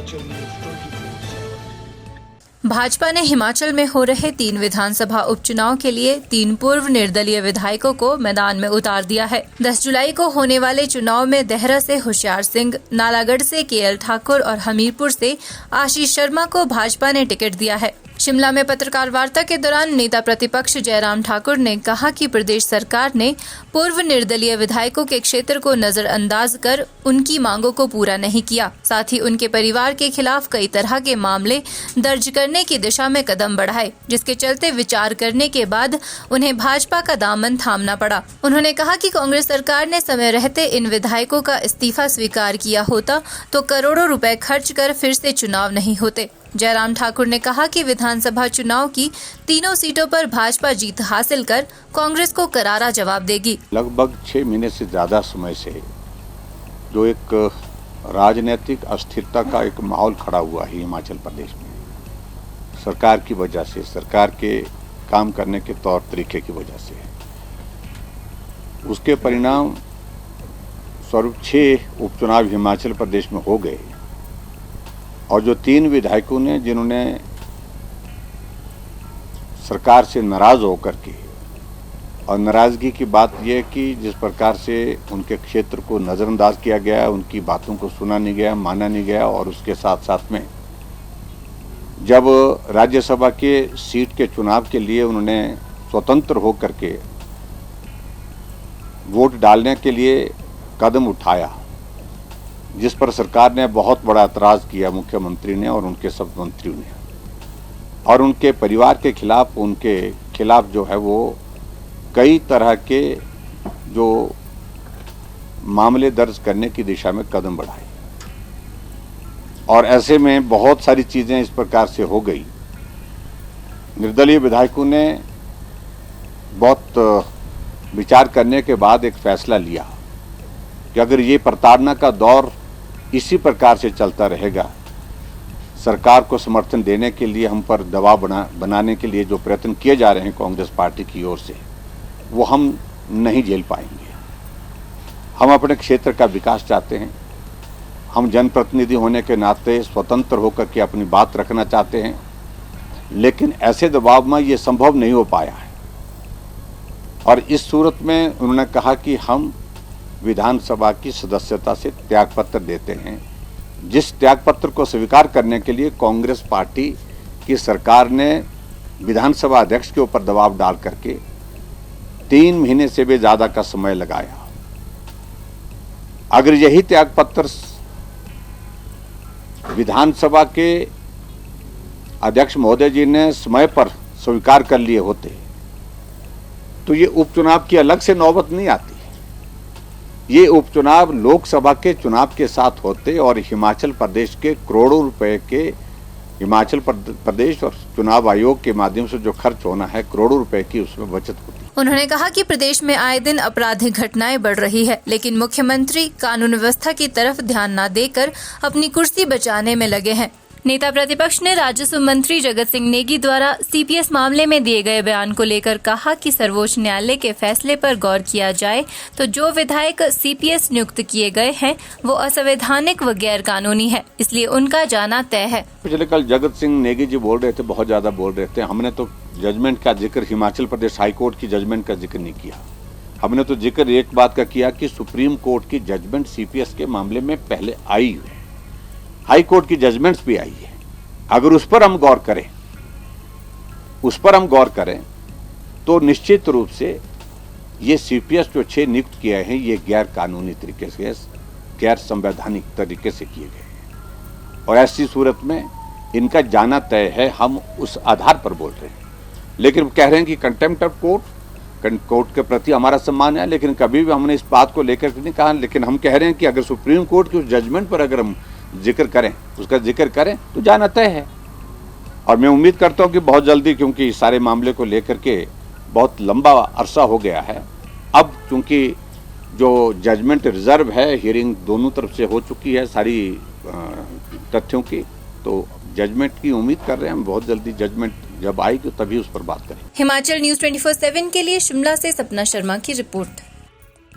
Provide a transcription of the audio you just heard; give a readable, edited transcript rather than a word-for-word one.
Himachal news 24/7। Bhajpa ने हिमाचल में हो रहे 3 विधानसभा उपचुनाव के लिए 3 पूर्व निर्दलीय विधायकों को मैदान में उतार दिया है। 10 जुलाई को होने वाले चुनाव में देहरा से होशियार सिंह, नालागढ़ से केएल ठाकुर और हमीरपुर से आशीष शर्मा को भाजपा ने टिकट दिया है। शिमला में पत्रकार वार्ता के दौरान नेता प्रतिपक्ष जयराम ठाकुर ने कहा कि प्रदेश सरकार ने पूर्व निर्दलीय विधायकों के क्षेत्र को नजरअंदाज कर उनकी मांगों को पूरा नहीं किया। साथ ही उनके परिवार के खिलाफ कई तरह के मामले दर्ज करने की दिशा में कदम बढ़ाए, जिसके चलते विचार करने के बाद उन्हें भाजपा का दामन थामना पड़ा। उन्होंने कहा कि कांग्रेस सरकार ने समय रहते इन विधायकों का इस्तीफा स्वीकार किया होता तो करोड़ों रुपए खर्च कर फिर से चुनाव नहीं होते। जयराम ठाकुर ने कहा कि विधानसभा चुनाव की तीनों सीटों पर भाजपा जीत हासिल कर कांग्रेस को करारा जवाब देगी। लगभग 6 महीने से ज्यादा समय से जो एक राजनीतिक अस्थिरता का एक माहौल खड़ा हुआ है हिमाचल प्रदेश में, सरकार की वजह से, सरकार के काम करने के तौर तरीके की वजह से, उसके परिणाम स्वरूप 6 उपचुनाव हिमाचल प्रदेश में हो गए और जो 3 विधायकों ने जिन्होंने सरकार से नाराज होकर के, और नाराजगी की बात यह है कि जिस प्रकार से उनके क्षेत्र को नज़रअंदाज किया गया, उनकी बातों को सुना नहीं गया, माना नहीं गया, और उसके साथ साथ में जब राज्यसभा के सीट के चुनाव के लिए उन्होंने स्वतंत्र होकर के वोट डालने के लिए कदम उठाया, जिस पर सरकार ने बहुत बड़ा एतराज़ किया, मुख्यमंत्री ने और उनके सब मंत्रियों ने, और उनके परिवार के खिलाफ, उनके खिलाफ जो है वो कई तरह के जो मामले दर्ज करने की दिशा में कदम बढ़ाए। और ऐसे में बहुत सारी चीज़ें इस प्रकार से हो गई। निर्दलीय विधायकों ने बहुत विचार करने के बाद एक फैसला लिया कि अगर ये प्रताड़ना का दौर इसी प्रकार से चलता रहेगा, सरकार को समर्थन देने के लिए हम पर दबाव बनाने के लिए जो प्रयत्न किए जा रहे हैं कांग्रेस पार्टी की ओर से, वो हम नहीं झेल पाएंगे। हम अपने क्षेत्र का विकास चाहते हैं, हम जनप्रतिनिधि होने के नाते स्वतंत्र होकर के अपनी बात रखना चाहते हैं, लेकिन ऐसे दबाव में ये संभव नहीं हो पाया है। और इस सूरत में उन्होंने कहा कि हम विधानसभा की सदस्यता से त्यागपत्र देते हैं, जिस त्यागपत्र को स्वीकार करने के लिए कांग्रेस पार्टी की सरकार ने विधानसभा अध्यक्ष के ऊपर दबाव डाल करके 3 महीने से भी ज्यादा का समय लगाया। अगर यही त्यागपत्र विधानसभा के अध्यक्ष महोदय जी ने समय पर स्वीकार कर लिए होते तो ये उपचुनाव की अलग से नौबत नहीं आती। ये उपचुनाव लोकसभा के चुनाव के साथ होते और हिमाचल प्रदेश के करोड़ों रुपए के, हिमाचल प्रदेश और चुनाव आयोग के माध्यम से जो खर्च होना है, करोड़ों रुपए की उसमें बचत होती। उन्होंने कहा कि प्रदेश में आए दिन आपराधिक घटनाएं बढ़ रही है, लेकिन मुख्यमंत्री कानून व्यवस्था की तरफ ध्यान न देकर अपनी कुर्सी बचाने में लगे हैं। नेता प्रतिपक्ष ने राजस्व मंत्री जगत सिंह नेगी द्वारा सीपीएस मामले में दिए गए बयान को लेकर कहा कि सर्वोच्च न्यायालय के फैसले पर गौर किया जाए तो जो विधायक सीपीएस नियुक्त किए गए हैं वो असंवैधानिक व गैर कानूनी है, इसलिए उनका जाना तय है। पिछले कल जगत सिंह नेगी जी बोल रहे थे, बहुत ज्यादा बोल रहे थे। हमने तो जजमेंट का जिक्र, हिमाचल प्रदेश हाई कोर्ट की जजमेंट का जिक्र नहीं किया। हमने तो जिक्र एक बात का किया कि सुप्रीम कोर्ट की जजमेंट सीपीएस के मामले में पहले आई है, हाई कोर्ट की जजमेंट्स भी आई है। अगर उस पर हम गौर करें तो निश्चित रूप से ये सीपीएस जो 6 नियुक्त किए हैं ये गैर कानूनी तरीके से, गैर संवैधानिक तरीके से किए गए हैं, और ऐसी सूरत में इनका जाना तय है। हम उस आधार पर बोल रहे हैं, लेकिन कह रहे हैं कि कंटेम्प्ट ऑफ कोर्ट के प्रति हमारा सम्मान है, लेकिन कभी भी हमने इस बात को लेकर नहीं कहा। लेकिन हम कह रहे हैं कि अगर सुप्रीम कोर्ट की उस जजमेंट पर अगर हम उसका जिक्र करें तो जाना तय है। और मैं उम्मीद करता हूं कि बहुत जल्दी, क्योंकि इस सारे मामले को लेकर के बहुत लंबा अरसा हो गया है, अब क्योंकि जो जजमेंट रिजर्व है, हियरिंग दोनों तरफ से हो चुकी है सारी तथ्यों की, तो जजमेंट की उम्मीद कर रहे हैं हम। बहुत जल्दी जजमेंट जब आएगी तभी उस पर बात करेंगे। हिमाचल न्यूज़ 24/7 के लिए शिमला से सपना शर्मा की रिपोर्ट।